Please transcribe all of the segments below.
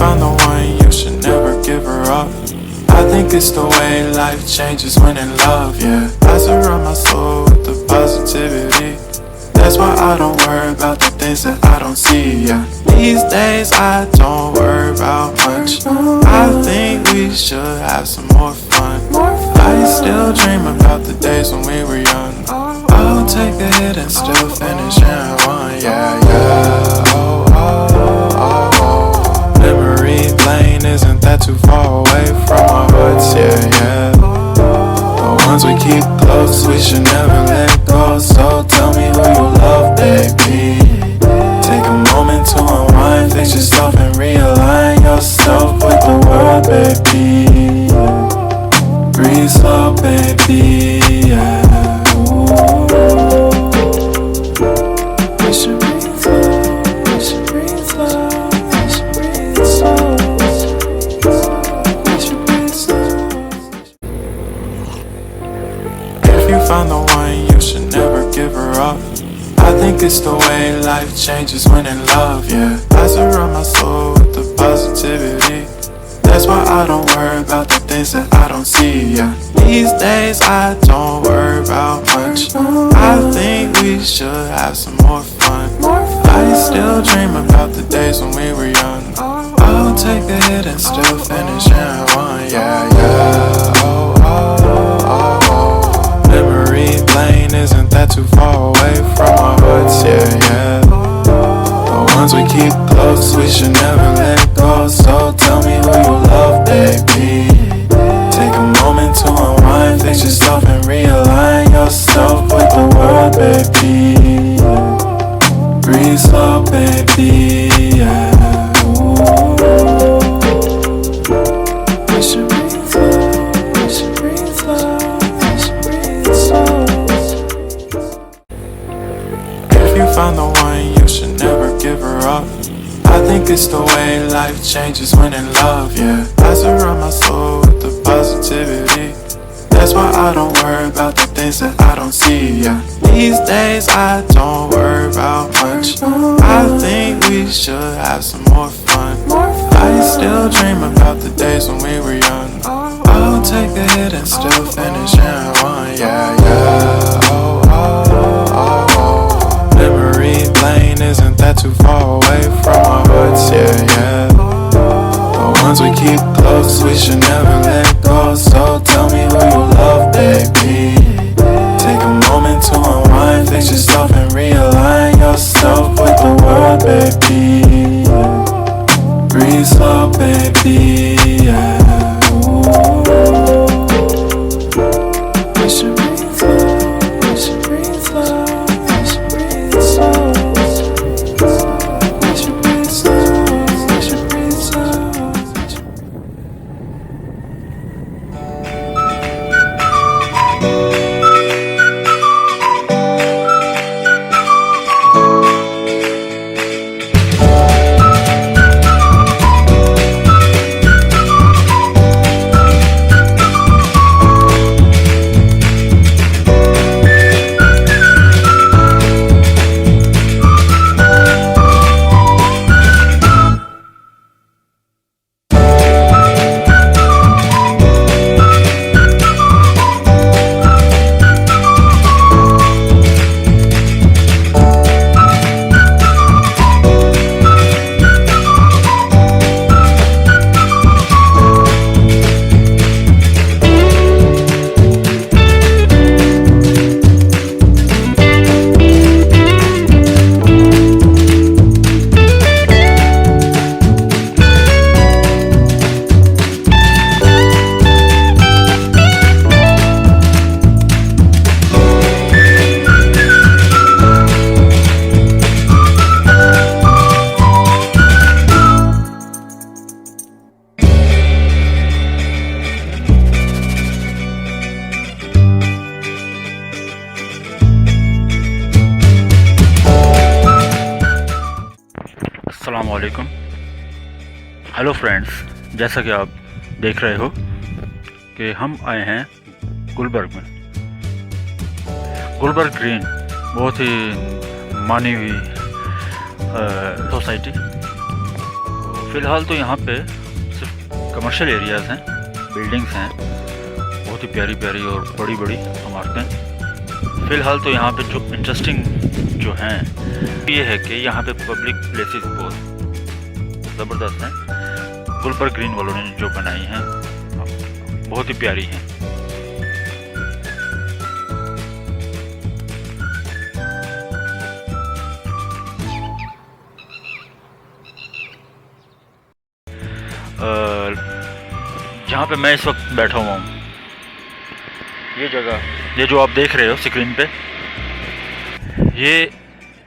found the one, you should never give her up. I think it's the way life changes when in love, yeah. I surround my soul with the positivity. That's why I don't worry about the things that I don't see, yeah. These days I don't worry about much. I think we should have some more fun. I still dream about the days when we were young. I'll take a hit and still finish in one, yeah, yeah. Oh, oh, oh, oh. Memory lane, isn't that too far away from our hearts, yeah, yeah. The ones we keep close, we should never let go. So tell me who you love, baby. Take a moment to unwind, fix yourself and realign yourself with the world, baby. Breathe slow, baby, yeah. We should breathe slow, we should breathe slow, we should breathe slow, we should breathe slow. If you found the one, you should never give her up. I think it's the way life changes when in love, yeah. I surround my soul with the positivity. That's why I don't worry about the things that I don't see, yeah. These days I don't worry about much. I think we should have some more fun. I still dream about the days when we were young. I'll take a hit and still finish in one, yeah, yeah. Oh, oh, oh, oh. Memory lane, isn't that too far away from our hearts, yeah, yeah. The ones we keep close, we should never let go. So tell me who you love, baby. Take a moment to unwind, fix yourself and realign yourself with the world, baby. Breathe slow, baby, yeah. We should breathe slow, we should breathe slow, we should breathe slow. If you found the one, you should never give her up. I think it's the way life changes when in love, yeah. I surround my soul with the positivity. That's why I don't worry about the things that I don't see, yeah. These days I don't worry about much. I think we should have some more fun. I still dream about the days when we were young. I'll take a hit and still finish in one, yeah, yeah. Oh, oh, oh, oh. Memory lane, isn't that too far away from our hearts, yeah, yeah. The ones we keep close, we should never let go. So tell me who you love, baby. Take a moment to unwind, fix yourself and realign yourself with the world, baby. Breathe slow, baby, yeah. We should breathe slow, we should breathe slow, we should breathe slow. We should breathe slow, we should breathe slow. अस्सलामुअलैकुम। Hello friends, जैसा कि आप देख रहे हो कि हम आए हैं गुलबर्ग में। गुलबर्ग ग्रीन बहुत ही मानी हुई सोसाइटी, फ़िलहाल तो यहाँ पे सिर्फ कमर्शियल एरियाज़ हैं, बिल्डिंग्स हैं, बहुत ही प्यारी प्यारी और बड़ी बड़ी इमारतें। फ़िलहाल तो यहाँ पे जो इंटरेस्टिंग जो हैं ये है कि यहाँ पे पब्लिक प्लेसेस बहुत ज़बरदस्त हैं। गुलबर्ग ग्रीन वालों ने जो बनाई हैं बहुत ही प्यारी हैं। जहाँ पे मैं इस वक्त बैठा हुआ हूँ, ये जगह, ये जो आप देख रहे हो स्क्रीन पे, ये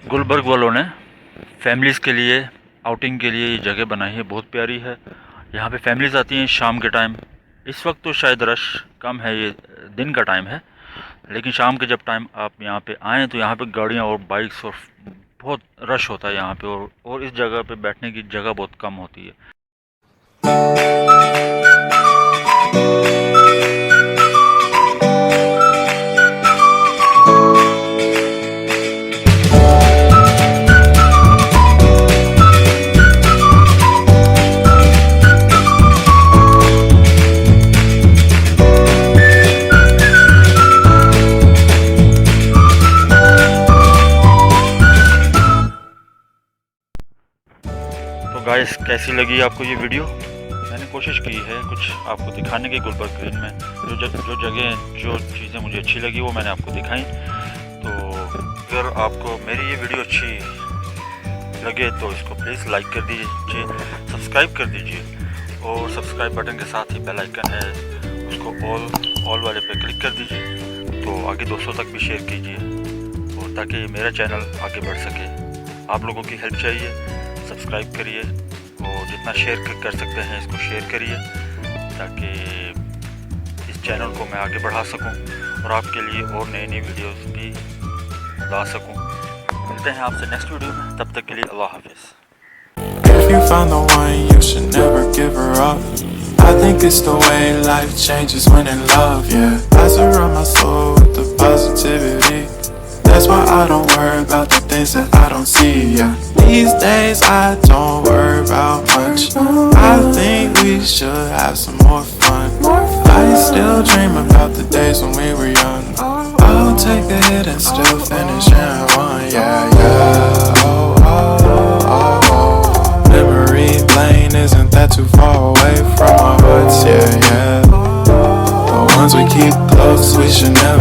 गुलबर्ग वालों ने फैमिलीज़ के लिए आउटिंग के लिए ये जगह बनाई है। बहुत प्यारी है। यहाँ पे फैमिलीज़ आती हैं शाम के टाइम। इस वक्त तो शायद रश कम है, ये दिन का टाइम है, लेकिन शाम के जब टाइम आप यहाँ पे आएँ तो यहाँ पे गाड़ियाँ और बाइक्स और बहुत रश होता है यहाँ पे, और इस जगह पे बैठने की जगह बहुत कम होती है। तो गाइस, कैसी लगी आपको ये वीडियो? मैंने कोशिश की है कुछ आपको दिखाने की। गुलबर्ग ग्रीन में जो जगह, जो चीज़ें मुझे अच्छी लगी वो मैंने आपको दिखाई। तो अगर आपको मेरी ये वीडियो अच्छी लगे तो इसको प्लीज़ लाइक कर दीजिए, सब्सक्राइब कर दीजिए, और सब्सक्राइब बटन के साथ ही बेल आइकन है, उसको ऑल वाले पे क्लिक कर दीजिए, तो आगे दोस्तों तक भी शेयर कीजिए, और ताकि मेरा चैनल आगे बढ़ सके। आप लोगों की हेल्प चाहिए, सब्सक्राइब करिए और जितना शेयर कर सकते हैं इसको शेयर करिए, ताकि इस चैनल को मैं आगे बढ़ा सकूं और आपके लिए और नई नई वीडियोस भी ला सकूं। मिलते हैं आपसे नेक्स्ट वीडियो में, तब तक के लिए अल्लाह हाफिज़। If you find the one, you should never give her up. I think it's the way life changes when in love, yeah. I surround my soul with the positivity. That's why I don't worry about the things that I don't see, yeah. These days I don't worry about much. I think we should have some more fun. I still dream about the days when we were young. I'll take a hit and still finish in one, yeah, yeah. Oh, oh, oh, oh. Memory lane, isn't that too far away from our hearts, yeah, yeah. The ones we keep close, we should never